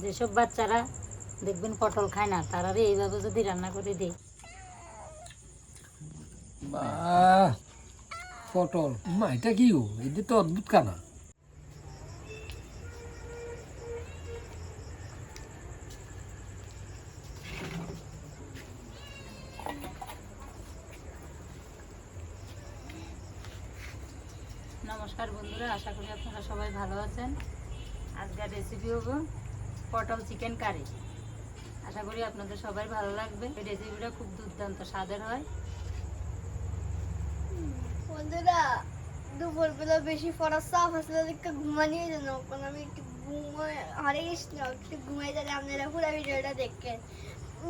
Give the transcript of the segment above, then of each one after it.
যেসব বাচ্চারা দেখবেন পটল খায় না, তারা এইভাবে যদি রান্না করে দেয়। বাহ, পটল মা, এটা কি এটা তো অদ্ভুত খানা। নমস্কার বন্ধুরা, আশা করি আপনারা সবাই ভালো আছেন। আজকের রেসিপি হবো পটল চিকেন কারি। আশা করি আপনাদের সবাই ভালো লাগবে। এই রেসিপিটা খুব দুর্দান্ত স্বাদের হয়। বন্ধুরা, দুপুরবেলা বেশি পড়ার চাপ আসলে একটু ঘুমানিয়ে যেন, কারণ আমি একটু হারিয়েছ না, একটু ঘুমিয়ে গেলে আপনারা পুরো ভিডিওটা দেখেন।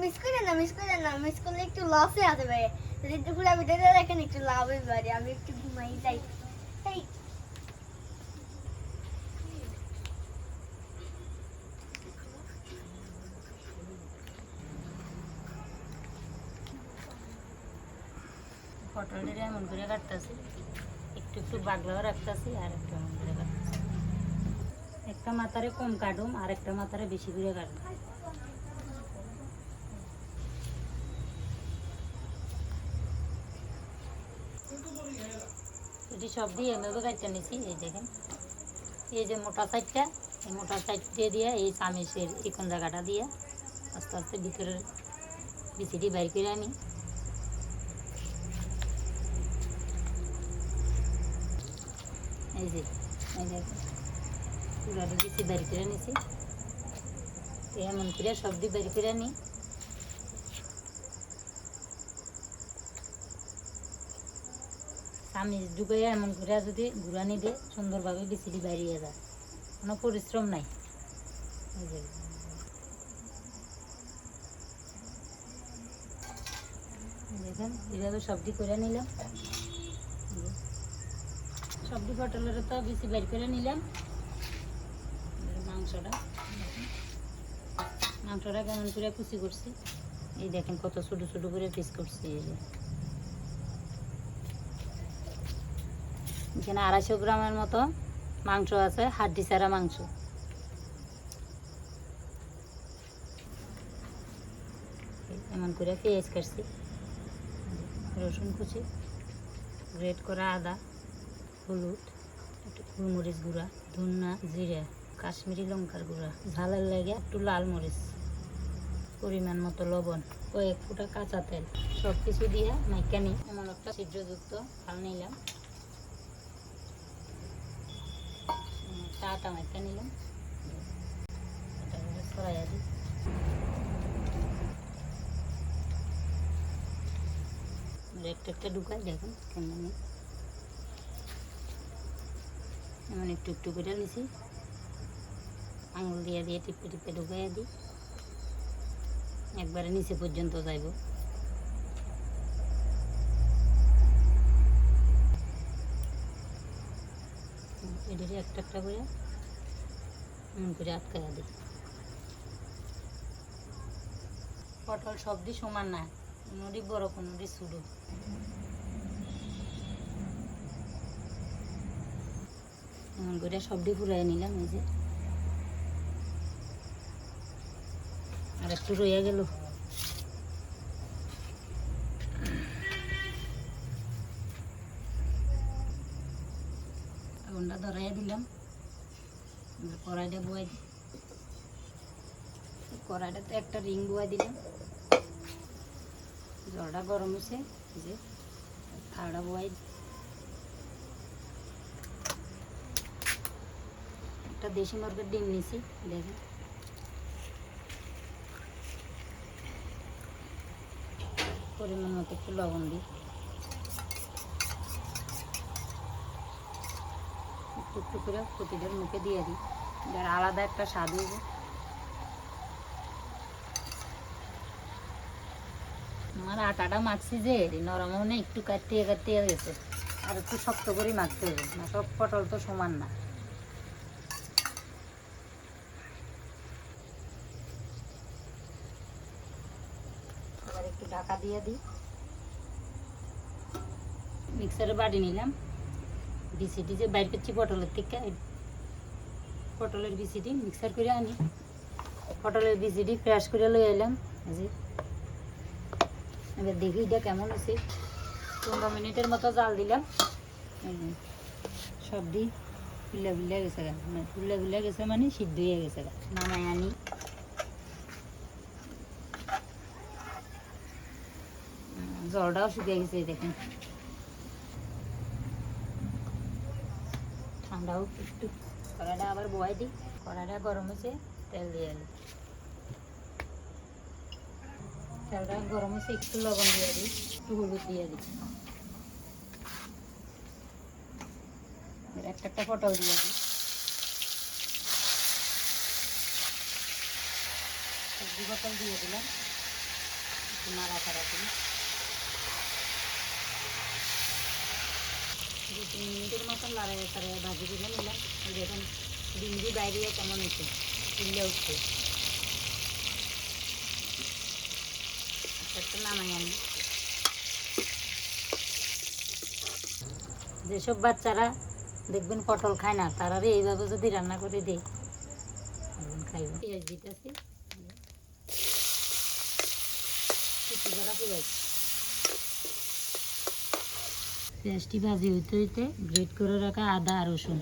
মিস করলে একটু লসে আসবে। যদি পুরো ভিডিওটা দেখেন একটু লাভ হয়ে পারে। আমি একটু ঘুমাই যাই। পটলটা এমন করে কাটতেছি, একটু একটু বাগলাও রাখতেছি, আর একটু এমন করে কাটতেছি। একটা মাথারে কম কাটুম, আর একটা মাথারে বেশি করে কাটুম। এটি সব দিয়ে এভাবে কাটতে নিছি। এই দেখেন, এই যে মোটা সাইডটা, এই মোটা সাইড দিয়ে এই চামিচের চিকন জায়গাটা দিয়ে আস্তে আস্তে ভিতরের বিচিটি বাইর করে আনি। এই যে পুরাটা বিচি বাইর করে নিছি। এমন করে সব দিয়ে বাইর করে আনি। চামিচ ডুবাইয়া এমন করে যদি ঘুরানি দিয়ে সুন্দরভাবে বিচিটি বাইরিয়ে যায়, কোনো পরিশ্রম নাই। এই যে দেখেন, এইভাবে সবজি করে নিলাম। সবজি পটলের তো বেশি বের করে নিলাম। মাংসটা কেমন করে কুচি করছি, এই দেখেন কত ছোটো ছোটো করে পিস করছি। এই যে এখানে 250 গ্রামের মতো মাংস আছে, হাড্ডি ছাড়া মাংস। এমন করে পেঁয়াজ কাটছি, রসুন কুচি, গ্রেট করা আদা, হলুদ, একটু গোলমরিচ গুঁড়া, ধনিয়া, জিরা, কাশ্মীরি লঙ্কার গুঁড়া, ঝালের লাগে একটু লাল মরিচ, পরিমাণ মতো লবণ, কয়েক ফুটা কাঁচা তেল, সব কিছু দিয়ে মাইকা নিই। এমন একটা ছিদ্রযুক্ত থাল নিলাম, আটা মাইকা নিলাম। এটা ছড়াইয়া দিই। একটা একটা ঢুকাই, দেখুন কেমন এমন একটু একটু করে নিছি। আঙুল দিয়ে টিপে টিপে ঢুকাইয়া দিই, একবারে নিচে পর্যন্ত যাইব। এটারে একটা একটা করে এমন করে আটকাইয়া দিই। পটল সবজি সমান না, কোনোটি বড় কোনোটি ছোটো। এমন করে সবজি পুরাই নিলাম। এই যে আর একটু রয়ে গেল। আগুনটা ধরাইয়া দিলাম, কড়াইটা বয়াই দিই। কড়াইটাতে একটা রিং বয়াই দিলাম, জলটা গরম হয়েছে। যে থাড়া বয়াই, একটা দেশি মুরগির ডিম নিছি। দেখেন পরিমাণ মতো একটু লবণ দিই, একটু একটু করে প্রতিটার মুখে দিয়ে দিই, যার আলাদা একটা স্বাদ হয়েছে। আমার আটাটা মাখছি যে নরম হনে একটু কাটিয়ে গেছে, আর একটু শক্ত করে মাখতে হবে না, সব পটল তো সমান না। এবার একটু ঢাকা দিয়ে দিই। মিক্সারে বাটি নিলাম, বিচিটি যে বাইর করছি পটলের থেকে, পটলের বিচিটি মিক্সার করে আনি। পটলের বিচিটি ফ্রেশ করে লই এলাম। এবার দেখি এটা কেমন হয়েছে। 15 মিনিটের মতো জাল দিলাম। সব দিই ফুলা ফুলা গেছে গা, ফুলা ফুলা গেছে মানে সিদ্ধ হয়ে গেছে গা। নামাই আনি। জলটাও শুকিয়ে গেছে দেখেন, ঠান্ডাও একটু। কড়াইটা আবার বয়াই দিই। কড়াইটা গরম হয়েছে, তেল দিয়ে দিই। তেলটা গরম হয়েছে, একটু লবণ দিয়ে দিই, একটু হলুদ দিয়ে দিই, একটা একটা পটল দিয়ে দিই। সবজি পটল দিয়ে দিলাম, একটু নাড়াচাড়া দিই। 2-3 মিনিটের মতন নাড়াচাড়া ভাজি দিলে নিলাম। দেখুন ডিমটি বাইরে কেমন হয়েছে, ফুলে উঠছে। একটা নামাই আনি। যেসব বাচ্চারা দেখবেন পটল খায় না, তারারে এইভাবে যদি রান্না করে দিই খাইব। পেঁয়াজ দিতেছি, পেঁয়াজটি ভাজি হইতে হইতে গ্রেট করে রাখা আদা আর রসুন,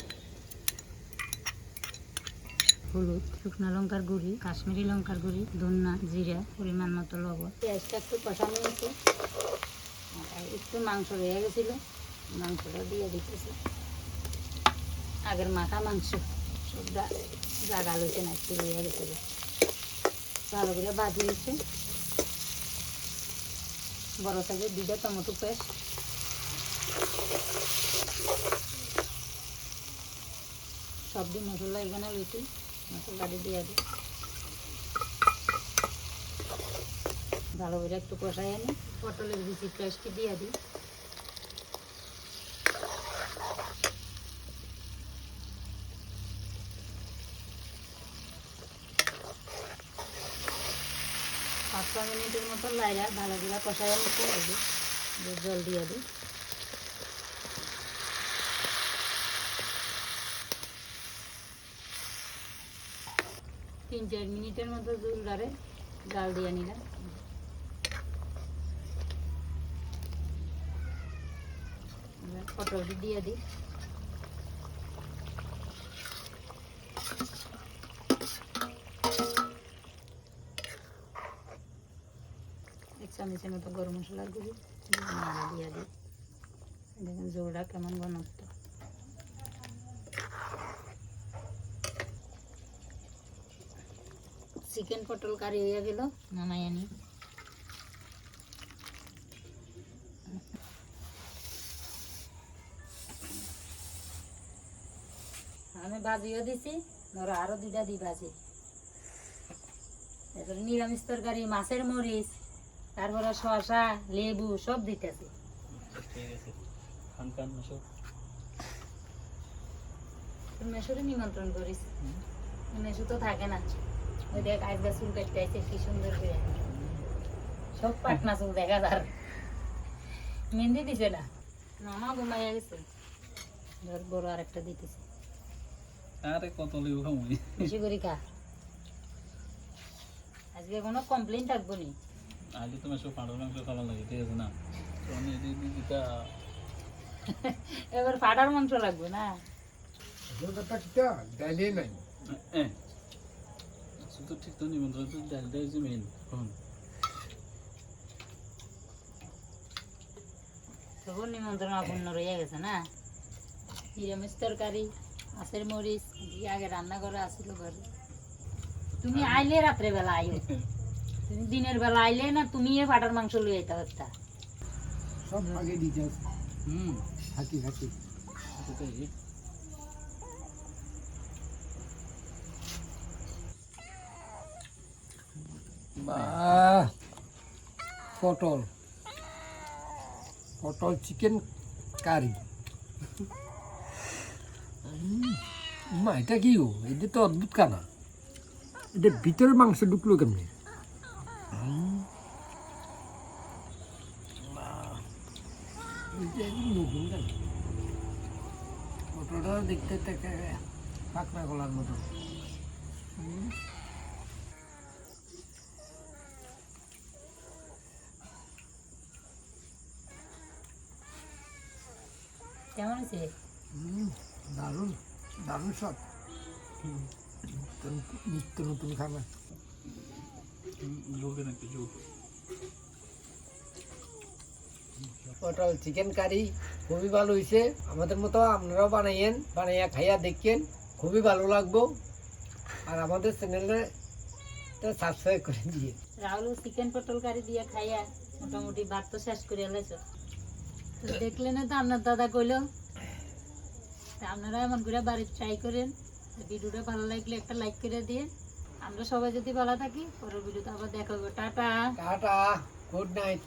হলুদ, শুকনো লঙ্কার গুঁড়ি, কাশ্মীরি লঙ্কার গুঁড়ি, ধনিয়া, জিরা, পরিমাণ মতো লবণ। পেঁয়াজটা একটু কষানো হয়েছে, একটু মাংস রয়ে গেছিল, মাংসটা দিয়ে দিতেছি। আগের মাখা মাংস সবটা জাগা লইছে না, একটু রয়ে গেছে, ভালো করে ভাজি হচ্ছে। বড় সাইজের 2টা টমেটো পেস্ট, সবজি মশলা এখানে রয়েছে, মশলাটি দিয়ে দিই। ভালো করে একটু কষাই আনি, পটলের বিচি পেস্টটি দিয়ে দিই। পাঁচ 6 মিনিটের মতো লাইরা ভালো করে কষাই আনি, জল দিয়ে দিই। তিন 4 মিনিটের মতো জলটারে জাল দিয়ে নিলাম। পটলটি দিয়ে দিই। এক চামচের মতো গরম মশলার গুঁড়ি দিয়ে দিই। দেখুন জলটা কেমন ঘনত্ব। চিকেন পটল কারি হয়ে গেল, নামাই আনি। আমি ভাজিও দিছি, ধরো আরো 2টা দিই ভাজি। তারপরে নিরামিষ তরকারি, মাছের মরিচ, তারপরে শসা, লেবু সব দিতেছি। মেশোরে নিমন্ত্রণ করিস, মেশো তো থাকে না। ওই দেখ আজকে চুল কাটতে আইছে কি সুন্দর করে, সব পাটনা চুল দেখা যার। মেহেন্দি দিছে না, মামা ঘুমাইয়া গেছে। ধর বড় আরেকটা দিতেছে। আরে কত লিব খামুই বেশি করে খা, আজকে কোনো কমপ্লেইন থাকবো নি। আগে তোমার সব পাঁঠার মাংস খাওয়া লাগে, ঠিক আছে না? তো আমি দিদিটা এবার পাটার মাংস লাগবে না। ডাইলে নাই তো ঠিক তো নিমন্ত্রণ তো ডালটা হচ্ছে মেন। তবু নিমন্ত্রণ অপূর্ণ রয়ে গেছে না। নিরামিষ তরকারি, মাছের মরিচ আগে রান্না করা আসিল ঘরে। তুমি আইলে রাত্রে বেলা আইও, তুমি দিনের বেলা আইলে না, তুমি পাটার মাংস লই আইতা হত্যা। সব আগে দিতে হাতি বাহ, পটল চিকেন কারি। মা এটা কি গো, এটা তো অদ্ভুত খানা। এটা ভিতরে মাংস ঢুকলো কেমনি? পটলটা দেখতে পাকনা গলার মতো। কেমন হয়েছে? দারুণ দারুণ স্বাদ। নিত্য নতুন খাবার। ঝোল দেন একটু ঝোল। পটল চিকেন কারি খুবই ভালো হয়েছে। আমাদের মতো আপনারাও বানাইয়া খাইয়া দেখেন, খুবই ভালো লাগবো। আর আমাদের চ্যানেলটা সাবস্ক্রাইব করে দিয়ে। রাহুল চিকেন পটল কারি দিয়ে খাইয়া মোটামুটি ভাত তো শেষ করে এলাইছো। তো দেখলেন তো আপনার দাদা কইলো, তা আপনারা এমন করে বাড়িতে ট্রাই করেন। ভিডিওটা ভালো লাগলে একটা লাইক করে দিয়ে। আমরা সবাই যদি ভালো থাকি, পরের ভিডিওতে আবার দেখা হবে। টাটা। Tata, good night.